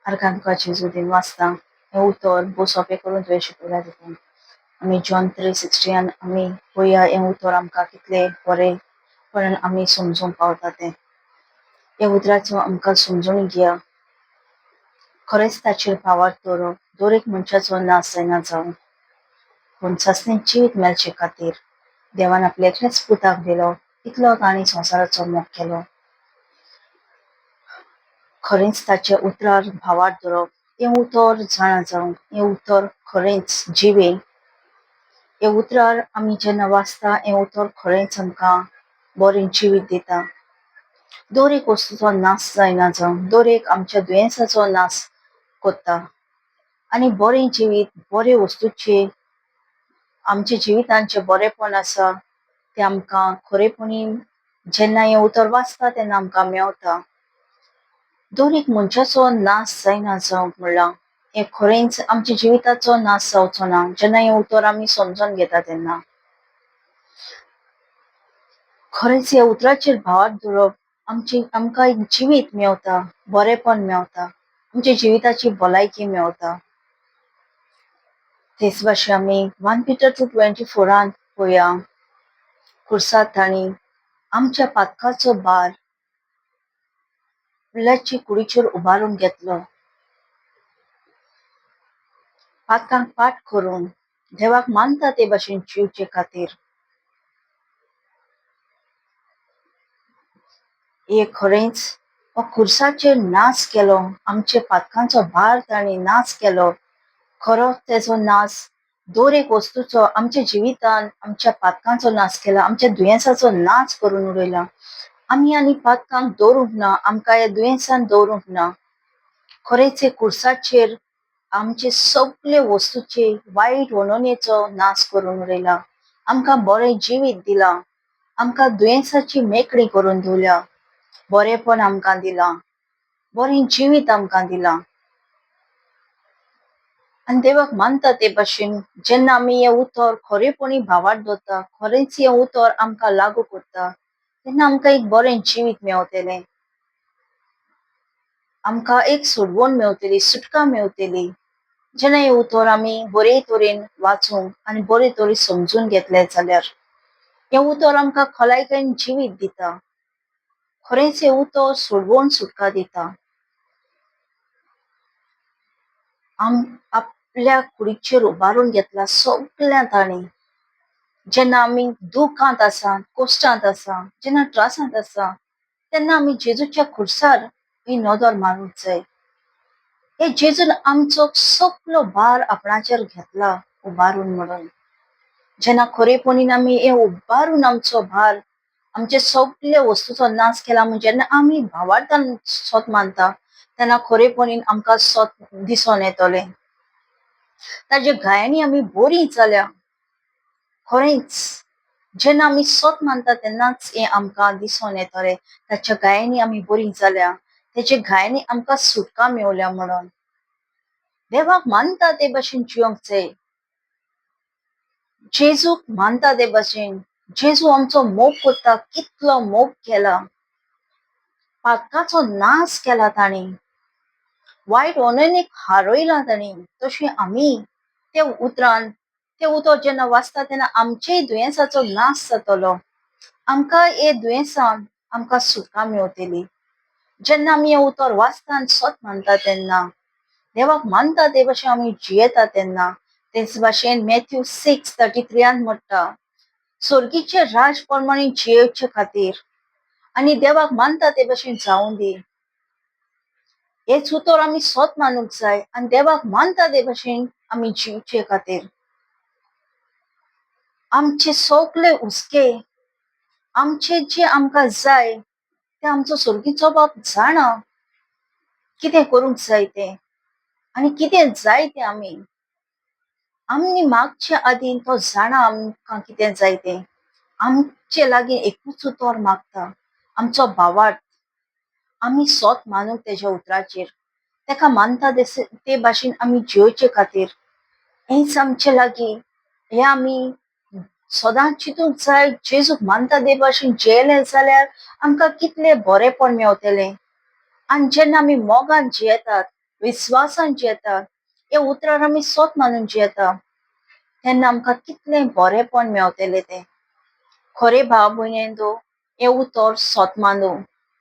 Arkanka Jesu din वाचता हें उतर बो सोंपें करून तुवें शिकयलां देखून आमी जॉन 3:16 आमी पळोवया हें उतर आमकां कितलें बरेंपणान आमी समजूंक पावता तें. हे उतराचो आमकां समजून घेया खरेंच ताचेर भावार्थ दवरप दर एक मनशाचो नाश जायना जावं पूण सस्तें जिवीत मेळचे खातीर देवान आपल्या एकल्याच पुताक दिलो इतलो ताणी संवसाराचो मोग केलो. खरेंच ताच्या उतरार भावार्थ दवरप हें उतर जाणा जावं हें उतर खरेंच जिवें हे उतरार आमी जेन्ना वाचता हें उतर खरेंच आमकां बरें जिवीत दिता. दर एक वस्तूचो नाश जायना जावं दर एक आमच्या दुयेंसाचो नाश कोत्ता आनी बरें जिवीत बरे वस्तूचें आमच्या जिवितांत जें बरेंपण आसा तें आमकां खरेपणीन जेन्ना हें उतर वाचता तेन्ना आमकां मेवता. दर एक मनशाचो नाश जायना जावं म्हणलां हें खरेंच आमच्या जिविताचो नाश जावचो ना जेन्ना हें उतर आमी समजून घेता तेन्ना. खरेंच ह्या उतराचेर भावार्थ दवरप आमकां एक जिवीत मेवता, बरेंपण मेवता, आमच्या जिविताची भलायकी मेवता. तेच भाशेन आमी 1 Peter 2:24 पळोवया खुर्सार ताणी आमच्या पातकाचो भार पिलाची कुडीचेर उबारून घेतलो. पातकांक पाट करून देवाक मानता ते भाशेन जिवचे खातीर हे खरेंच हो खुर्साचेर नाश केलो आमच्या पातकांचो भार ताणी नाश केलो. खरो तेजो नाश दर एक वस्तूचो आमच्या जिवितांत आमच्या पातकांचो नाश केला आमच्या दुयेंसाचो नाश करून उडयला. आमी आनी पातकांक दवरूंक ना आमकां ह्या दुयेंसान दवरूंक ना. खरेंच हे खुर्साचेर आमचे सगळे वस्तूचे वायट वणनेचो नाश करून उडयला. आमकां बरें जिवीत दिलां आमकां दुयेंसाची मेकळी करून दिवल्या बरेंपण आमकां दिलां बरें जिवीत आमकां दिलां. आनी देवाक मानता ते भाशेन जेन्ना आमी हें उतर खरेपणी भावार्थ दवरता खरेंच हें उतर आमकां लागू करता तेन्ना आमकां एक बरें जिवीत मेवतलें. आमकां एक सोडवण मेवतली सुटका मेवतली जेन्ना हें उतर आमी बरे तरेन वाचूंक आनी बरे तरेन समजून घेतलें जाल्यार. हें उतर आमकां खोलायकेन जिवीत दिता. खरेंच हें उतर सोडवण सुटका दिता. आपल्या कुडीचेर उबारून घेतला सगळ्यां ताणी जेन्ना आमी दुखांत आसा कश्टांत आसा जेन्ना त्रासांत आसा तेन्ना आमी जेजूच्या खुर्सार ही नदर मारूंक जाय. हे जेजून आमचो सगळो भार आपणाचेर घेतला उबारून म्हणून जेन्ना खरेपणीन आमी हे उबारून आमचो भार आमचे सगळे वस्तूचो नाश केला म्हण जेन्ना आमी भावार्थान सोत मानता तेन्ना खरेपणीन आमकां सोत दिसोन येतलें. ताज्या गायांनी आमी बरीं जाल्या खरेंच जेन्ना आमी सोत मानता तेन्नाच हें आमकां दिसोन येतलें. ताच्या गायांनी आमी बरीं जाल्या तेच्या गायांनी आमकां सुटका मेवल्या म्हणून देवाक मानता ते भाशेन जिवंक जाय. जेजूक मानता ते भाशेन जेजू आमचो मोग करता कितलो मोग केला पातकाचो नाश केला ताणी वायट वणनेक हारयला ताणी तशें आमी ते उतरान ते उतर जेन्ना वाचता तेन्ना आमचेय दुयेंसाचो नाश जातलो. आमकां हे दुयेंसान आमकां सुटका मेवतली जेन्ना आमी हें उतर वाचता आनी सोत मानता तेन्ना देवाक मानता ते भाशेन आमी जियेता तेन्ना. तेच भाशेन मॅथ्यू 6:33 म्हणटा सर्गीचे राज प्रमाणे जियेवचे खातीर आनी देवाक मानता ते भाशेन जावूं दी. हेच उतर आमी सोत मानूंक जाय आनी देवाक मानता ते भाशेन आमी जिवचे खातीर. आमचे सगळे हुस्के आमचे जे आमकां जाय ते आमचो सर्गीचो बाप जाणा कितें करूंक जाय तें आनी कितें जाय तें आमी मागचे आदीं तो जाणा आमकां कितें जाय तें. आमचे लागीं एकूच उतर मागता आमचो भावार्थ आमी सोत मानूंक तेज्या उतराचेर तेका मानता ते भाशेन आमी जिवचे खातीर हेंच आमचे लागीं हें आमी सदांच चिंतूंक जाय. जेजूक मानता ते भाशेन जियेलें जाल्यार आमकां कितलें बरेंपण मेवतलें आनी जेन्ना आमी मोगान जियेतात विश्वासान जियेता, हे उतरार आमी सोत मानून जियेता, तेन्ना आमकां कितलें बरेंपण मेवतलें तें. खरे भाव भयणेंतो, हें उतर सोत मानूं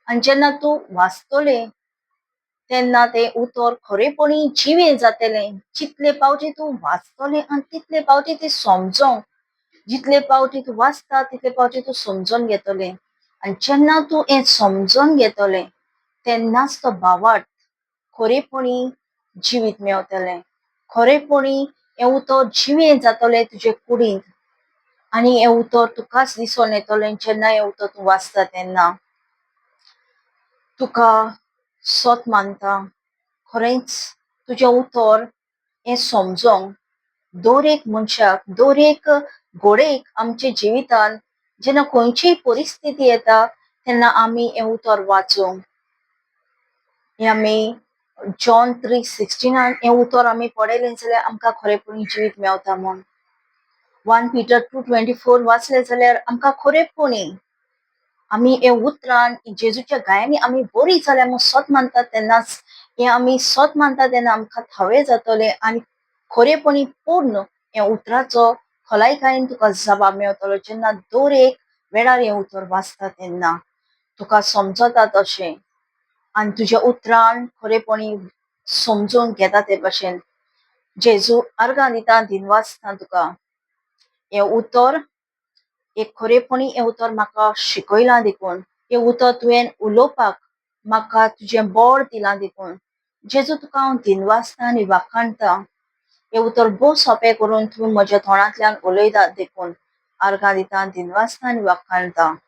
आनी जेन्ना तूं वाचतलें तेन्ना तें उतर खरेपणी जिवें जातलें. जितले पावटी तूं वाचतलें आनी तितले पावटी तें समजोंक, जितले पावटी तूं वाचता तितले पावटी तूं समजून घेतलें. आनी जेन्ना तूं हें समजून घेतलें तेन्नाच तो भावार्थ खरेपणी जिवीत मेवतलें. खरेपणी हें उतर जिवें जातलें तुजे कुडींत आनी हें उतर तुकाच दिसोन येतलें जेन्ना हें उतर तूं वाचता तेन्ना. तुका सोत मानता, खरेंच तुजें उतर हें समजोंक दर एक मनशाक, दर एक घोडेक आमच्या जिवितान जेन्ना खंयचीय परिस्थिती येता तेन्ना आमी हें उतर वाचूंक. हें आमी जॉन 3:16 हें उतर आमी पळयलें जाल्यार आमकां खरेपणी जिवीत मेवता म्हूण. 1 Peter 2:24 वाचलें जाल्यार आमकां खरेपणी आमी हें उतरान जेजूच्या गायांनी आमी बरीं जाल्या म्हूण सोत मानतात तेन्नाच हें आमी सोत मानता तेन्ना आमकां थावें जातलें आनी खरेपणी पूर्ण हें उतराचो खोलायकायेन तुका जबाब मेवतलो जेन्ना दर एक वेळार हें उतर वाचता तेन्ना. तुका समजता तशें आनी तुज्या उतरान खरेपणी समजून घेता ते भाशेन जेजू आर्गां दिता दिनवासता तुका. हें उतर एक खरेपणी हें उतर म्हाका शिकयलां देखून. हें उतर तुवें उलोवपाक म्हाका तुजें बळ दिलां देखून. जेजू तुका हांव दिनवासता आनी वाखाणटा. हें उतर भोव सोंपें करून तुवें म्हज्या तोंडांतल्यान उलयतात देखून. आर्गां दिता दिनवासता आनी वाखाणटा.